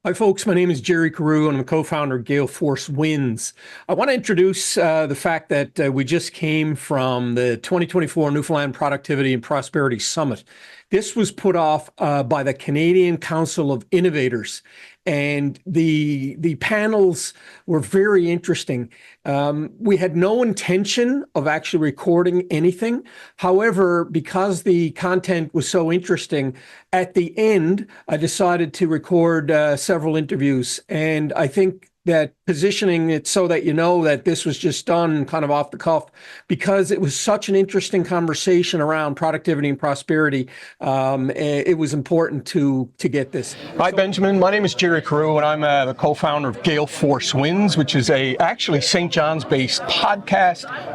Hi, folks. My name is Jerry Carew, and I'm the co-founder of Gale Force Winds. I want to introduce the fact that we just came from the 2024 Newfoundland Productivity and Prosperity Summit. This was put off by the Canadian Council of Innovators, and the panels were very interesting. We had no intention of actually recording anything. However, because the content was so interesting, at the end, I decided to record several interviews. And I think that positioning it so that you know that this was just done kind of off the cuff, because it was such an interesting conversation around productivity and prosperity. It was important to get this. Hi, Benjamin. My name is Jerry Carew, and I'm the co-founder of Gale Force Winds, which is a actually St. John's-based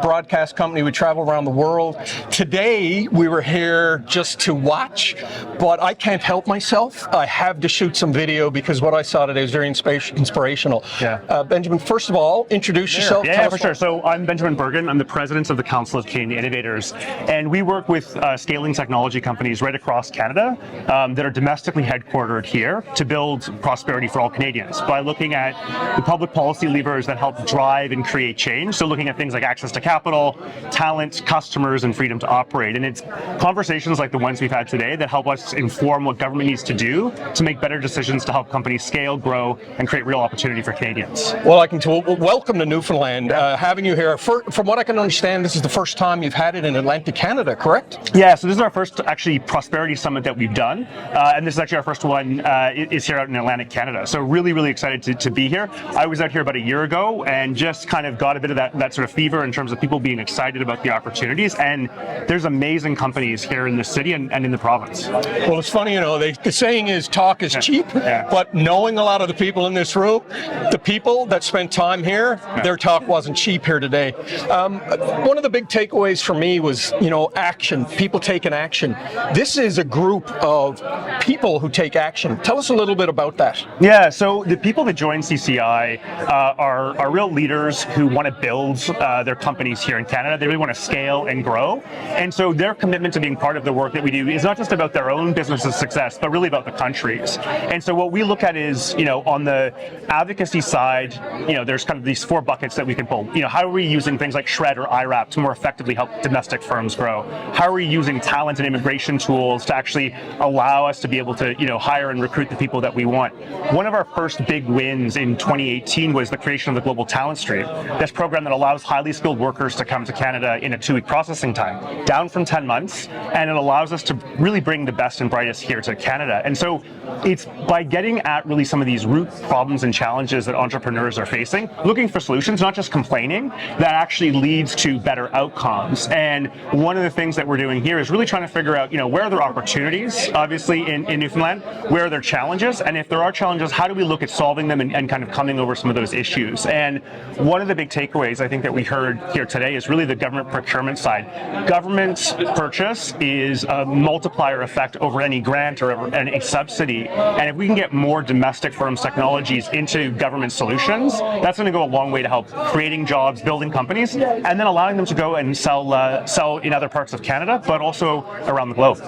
broadcast company. We travel around the world. Today, we were here just to watch, but I can't help myself. I have to shoot some video because what I saw today was very inspirational. Yeah. Benjamin, first of all, introduce yourself. Yeah, for sure. So I'm Benjamin Bergen. I'm the president of the Council of Canadian Innovators, and we work with scaling technology companies right across Canada that are domestically headquartered here to build prosperity for all Canadians by looking at the public policy levers that help drive and create change. So looking at things like access to capital, talent, customers, and freedom to operate. And it's conversations like the ones we've had today that help us inform what government needs to do to make better decisions to help companies scale, grow, and create real opportunity for Canadians. Well, welcome to Newfoundland. Having you here, from what I can understand, this is the first time you've had it in Atlantic Canada, correct? Yeah, so this is our first actually prosperity summit that we've done, and this is actually our first one is here out in Atlantic Canada. So really excited to be here. I was out here about a year ago and just kind of got a bit of that sort of fever in terms of people being excited about the opportunities, and there's amazing companies here in the city and in the province. Well, it's funny, the saying is talk is cheap, but knowing a lot of the people in this room, the people that spent time here, their talk wasn't cheap here today. One of the big takeaways for me was, action, people taking action. This is a group of people who take action. Tell us a little bit about that. Yeah, so the people that join CCI are real leaders who want to build their companies here in Canada. They really want to scale and grow. And so their commitment to being part of the work that we do is not just about their own business's success, but really about the country's. And so what we look at is, on the advocacy side, there's kind of these four buckets that we can pull. How are we using things like SHRED or IRAP to more effectively help domestic firms grow? How are we using talent and immigration tools to actually allow us to be able to, hire and recruit the people that we want? One of our first big wins in 2018 was the creation of the Global Talent Stream. This program that allows highly skilled workers to come to Canada in a 2-week processing time, down from 10 months, and it allows us to really bring the best and brightest here to Canada. And so it's by getting at really some of these root problems and challenges that entrepreneurs are facing, looking for solutions, not just complaining, that actually leads to better outcomes. And one of the things that we're doing here is really trying to figure out, where are there opportunities, obviously in Newfoundland, where are there challenges, and if there are challenges, how do we look at solving them and kind of coming over some of those issues? And one of the big takeaways I think that we heard here today is really the government procurement side. Government purchase is a multiplier effect over any grant or over any subsidy. And if we can get more domestic firms, technologies into government solutions, that's going to go a long way to help creating jobs, building companies, and then allowing them to go and sell in other parts of Canada, but also around the globe.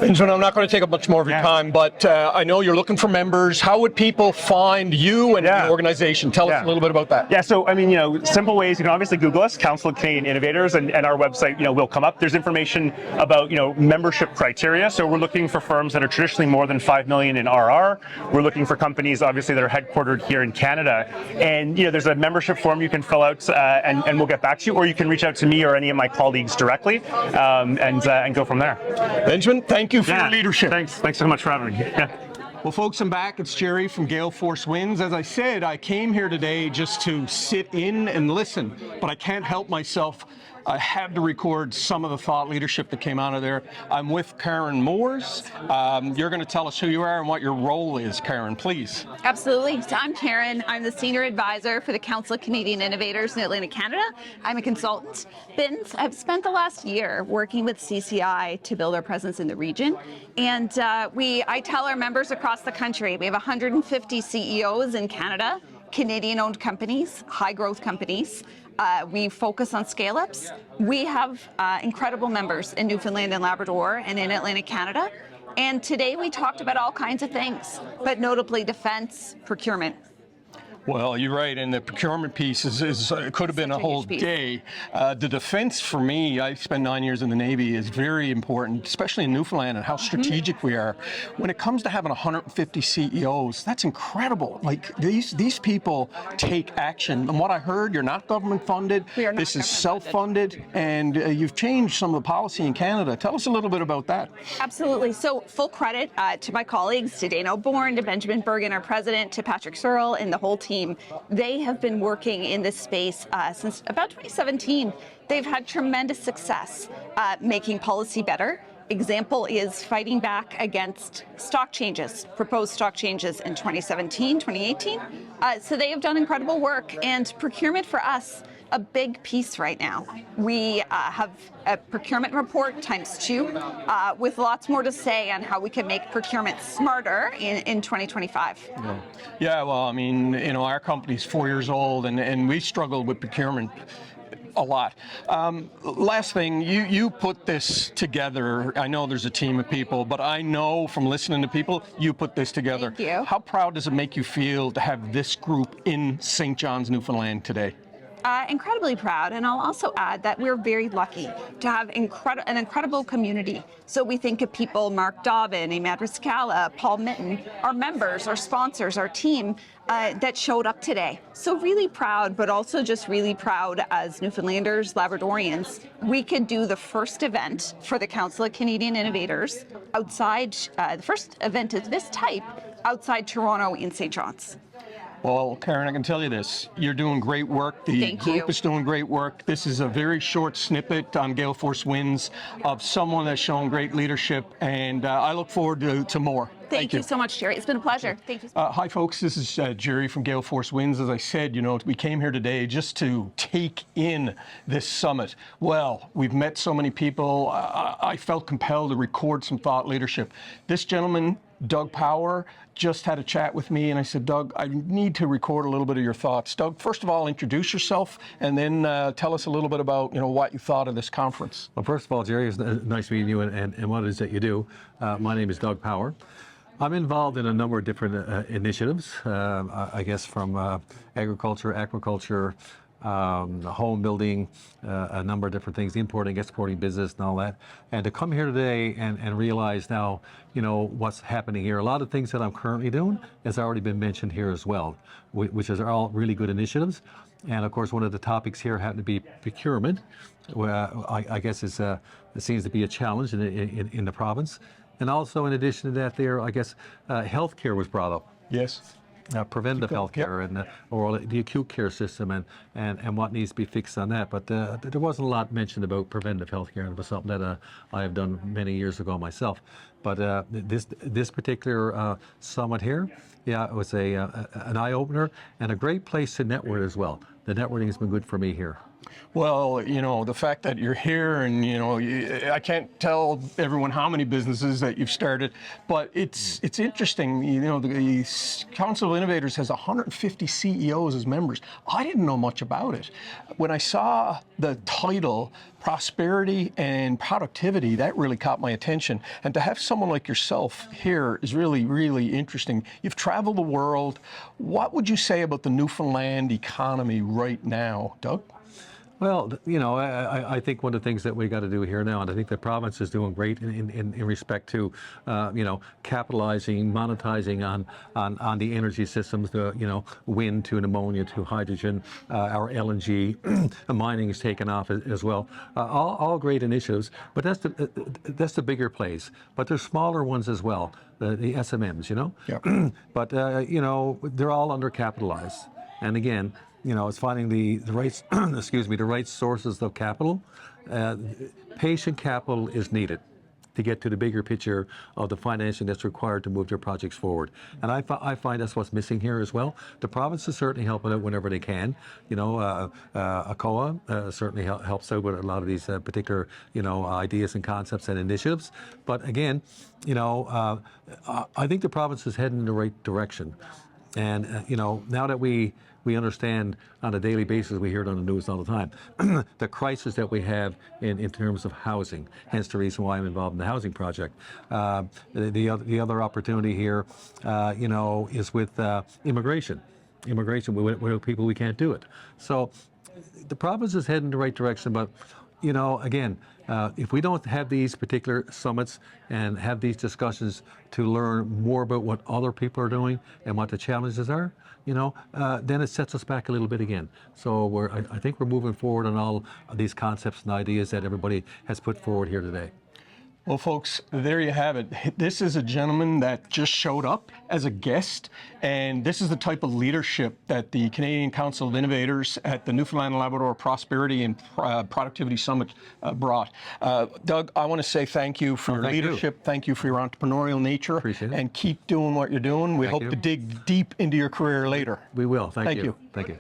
Benjamin, I'm not going to take up much more of your time, but I know you're looking for members. How would people find you and your organization? Tell us a little bit about that. Yeah, so simple ways. You can obviously Google us, Council of Canadian Innovators, and our website, will come up. There's information about, membership criteria. So we're looking for firms that are traditionally more than 5 million in RR. We're looking for companies, obviously, that are headquartered here in Canada. And there's a membership form you can fill out, and we'll get back to you, or you can reach out to me or any of my colleagues directly, and go from there. Benjamin, thank you for your leadership. Thanks so much for having me. Well, folks, I'm back. It's Jerry from Gale Force Winds. As I said, I came here today just to sit in and listen, but I can't help myself. I had to record some of the thought leadership that came out of there. I'm with Karen Moores. You're going to tell us who you are and what your role is, Karen, please. Absolutely. So I'm Karen. I'm the Senior Advisor for the Council of Canadian Innovators in Atlantic Canada. I'm a consultant. I've spent the last year working with CCI to build our presence in the region. And I tell our members across the country, we have 150 CEOs in Canada, Canadian-owned companies, high-growth companies. We focus on scale-ups. We have incredible members in Newfoundland and Labrador and in Atlantic Canada. And today we talked about all kinds of things, but notably defense, procurement. Well, you're right, and the procurement piece could have been a Such a whole huge piece. day. The defense, for me, I spent 9 years in the Navy, is very important, especially in Newfoundland and how strategic we are. When it comes to having 150 CEOs, that's incredible. Like these people take action. And what I heard, you're not government funded. We are not This is government self-funded, and you've changed some of the policy in Canada. Tell us a little bit about that. Absolutely. So full credit to my colleagues, to Dana O'Bourne, to Benjamin Bergen, our president, to Patrick Searle, and the whole team. They have been working in this space since about 2017. They've had tremendous success making policy better. Example is fighting back against stock changes, proposed stock changes in 2017, 2018. So they have done incredible work, and procurement for us, a big piece right now. We have a procurement report ×2 with lots more to say on how we can make procurement smarter in 2025. Yeah, well, I mean, our company's 4 years old, and we struggled with procurement a lot. Last thing, you put this together. I know there's a team of people, but I know from listening to people, you put this together. Thank you. How proud does it make you feel to have this group in St. John's, Newfoundland today? Incredibly proud, and I'll also add that we're very lucky to have an incredible community. So we think of people, Mark Dobbin, Imad Riscala, Paul Mitten, our members, our sponsors, our team that showed up today. So really proud, but also just really proud as Newfoundlanders, Labradorians. We could do the first event for the Council of Canadian Innovators outside, the first event of this type outside Toronto in St. John's. Well, Karen, I can tell you this. You're doing great work. The Thank group you. is doing great work. This is a very short snippet on Gale Force Winds of someone that's shown great leadership, and I look forward to more. Thank you so much, Jerry. It's been a pleasure. Thank you. Hi, folks. This is Jerry from Gale Force Winds. As I said, we came here today just to take in this summit. Well, we've met so many people. I felt compelled to record some thought leadership. This gentleman, Doug Power, just had a chat with me, and I said, Doug, I need to record a little bit of your thoughts. Doug, first of all, introduce yourself, and then tell us a little bit about what you thought of this conference. Well, first of all, Jerry, it's nice meeting you and what it is that you do. My name is Doug Power. I'm involved in a number of different initiatives, I guess from agriculture, aquaculture, home building, a number of different things, importing, exporting business and all that. And to come here today and realize now, what's happening here. A lot of things that I'm currently doing has already been mentioned here as well, which are all really good initiatives. And of course, one of the topics here happened to be procurement, where I guess it seems to be a challenge in the province. And also, in addition to that, I guess healthcare was brought up. Yes. Preventative healthcare and or the acute care system and what needs to be fixed on that. But there wasn't a lot mentioned about preventative healthcare. It was something that I have done many years ago myself. But this particular summit here, yeah, it was an eye opener and a great place to network as well. The networking has been good for me here. Well, the fact that you're here and, I can't tell everyone how many businesses that you've started, but it's interesting. The Council of Innovators has 150 CEOs as members. I didn't know much about it. When I saw the title, Prosperity and Productivity, that really caught my attention. And to have someone like yourself here is really, really interesting. You've traveled the world. What would you say about the Newfoundland economy right now, Doug? Well, I think one of the things that we got to do here now, and I think the province is doing great in respect to, capitalizing, monetizing on the energy systems, wind to ammonia to hydrogen, our LNG, mining is taken off as well. All great initiatives, but that's the bigger plays. But there's smaller ones as well, the SMMs, Yeah. But they're all undercapitalized, and again. It's finding the right, the right sources of capital. Patient capital is needed to get to the bigger picture of the financing that's required to move their projects forward. And I find that's what's missing here as well. The province is certainly helping out whenever they can. ACOA certainly helps out with a lot of these particular, ideas and concepts and initiatives. But again, I think the province is heading in the right direction. And now that we understand on a daily basis, we hear it on the news all the time, the crisis that we have in terms of housing. Hence the reason why I'm involved in the housing project. The other opportunity here, is with immigration. Immigration with people we can't do it. So the province is heading in the right direction, but again, if we don't have these particular summits and have these discussions to learn more about what other people are doing and what the challenges are, then it sets us back a little bit again. So I think we're moving forward on all of these concepts and ideas that everybody has put forward here today. Well, folks, there you have it. This is a gentleman that just showed up as a guest, and this is the type of leadership that the Canadian Council of Innovators at the Newfoundland and Labrador Prosperity and Productivity Summit brought. Doug, I want to say thank you for your leadership. Thank you for your entrepreneurial nature. Appreciate it. And keep doing what you're doing. We hope to dig deep into your career later. We will. Thank you. Thank you.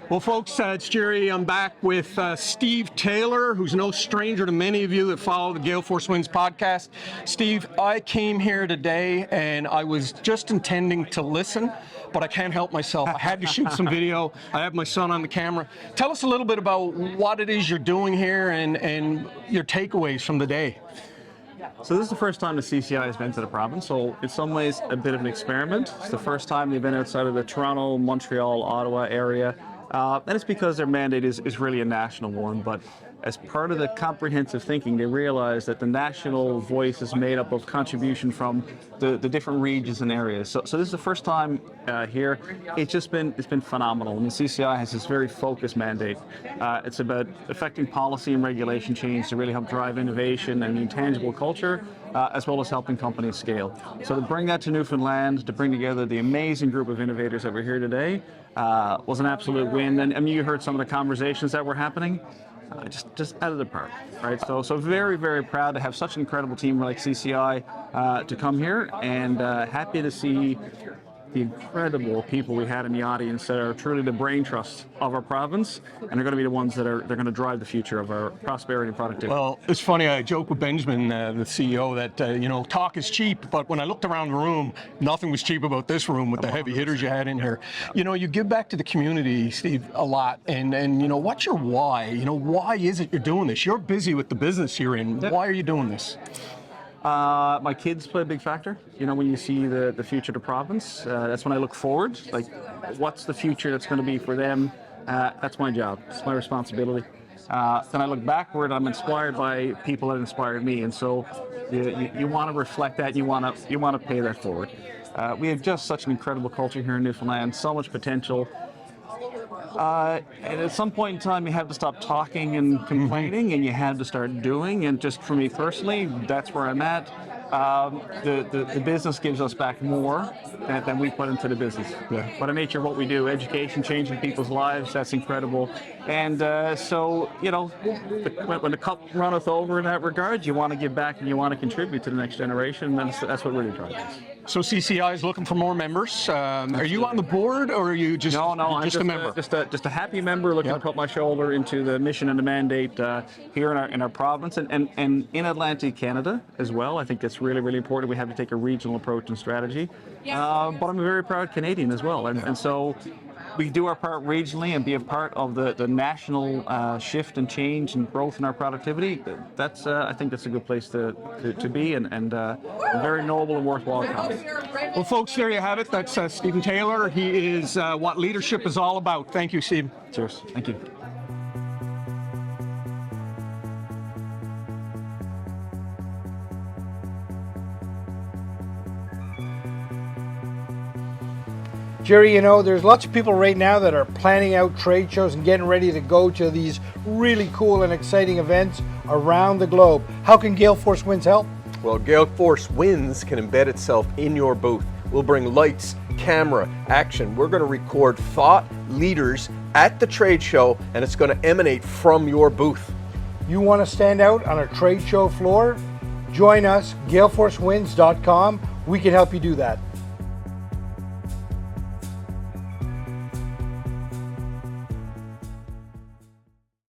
Well, folks, it's Jerry. I'm back with Steve Taylor, who's no stranger to many of you that follow the Gale Force Winds podcast. Steve, I came here today and I was just intending to listen, but I can't help myself. I had to shoot some video. I have my son on the camera. Tell us a little bit about what it is you're doing here and your takeaways from the day. So this is the first time the CCI has been to the province, so in some ways a bit of an experiment. It's the first time they've been outside of the Toronto, Montreal, Ottawa area, and it's because their mandate is really a national one, but as part of the comprehensive thinking, they realize that the national voice is made up of contribution from the different regions and areas. So this is the first time here. It's been phenomenal. And the CCI has this very focused mandate. It's about affecting policy and regulation change to really help drive innovation and intangible culture, as well as helping companies scale. So to bring that to Newfoundland, to bring together the amazing group of innovators that were here today, was an absolute win. And I mean, you heard some of the conversations that were happening. Just out of the park, right? So very, very proud to have such an incredible team like CCI to come here, and happy to see the incredible people we had in the audience that are truly the brain trust of our province, and are going to be the ones they're going to drive the future of our prosperity and productivity. Well, it's funny, I joke with Benjamin, the CEO, that talk is cheap, but when I looked around the room, nothing was cheap about this room with the heavy hitters you had in here. You give back to the community, Steve, a lot, and what's your why? Why is it you're doing this? You're busy with the business you're in. Why are you doing this? My kids play a big factor. When you see the future of the province, that's when I look forward. Like, what's the future that's going to be for them? That's my job. It's my responsibility. Then I look backward. I'm inspired by people that inspired me, and so you want to reflect that. You want to pay that forward. We have just such an incredible culture here in Newfoundland. So much potential. And at some point in time, you have to stop talking and complaining, and you have to start doing. And just for me personally, that's where I'm at. The business gives us back more than we put into the business. Yeah. By the nature of what we do, education, changing people's lives, that's incredible. And so, when the cup runneth over in that regard, you want to give back and you want to contribute to the next generation. And that's what really drives us. So CCI is looking for more members. Are you on the board, or are you just I'm just a member? Just a happy member looking to put my shoulder into the mission and the mandate here in our province and in Atlantic Canada as well. I think that's really, really important. We have to take a regional approach and strategy. But I'm a very proud Canadian as well, and so we do our part regionally and be a part of the national shift and change and growth in our productivity. That's I think that's a good place to be, and a very noble and worthwhile cause. Well, folks, there you have it. That's Stephen Taylor. He is what leadership is all about. Thank you, Steve. Cheers. Thank you. Jerry, there's lots of people right now that are planning out trade shows and getting ready to go to these really cool and exciting events around the globe. How can Gale Force Winds help? Well, Gale Force Winds can embed itself in your booth. We'll bring lights, camera, action. We're going to record thought leaders at the trade show, and it's going to emanate from your booth. You want to stand out on a trade show floor? Join us, galeforcewinds.com. We can help you do that.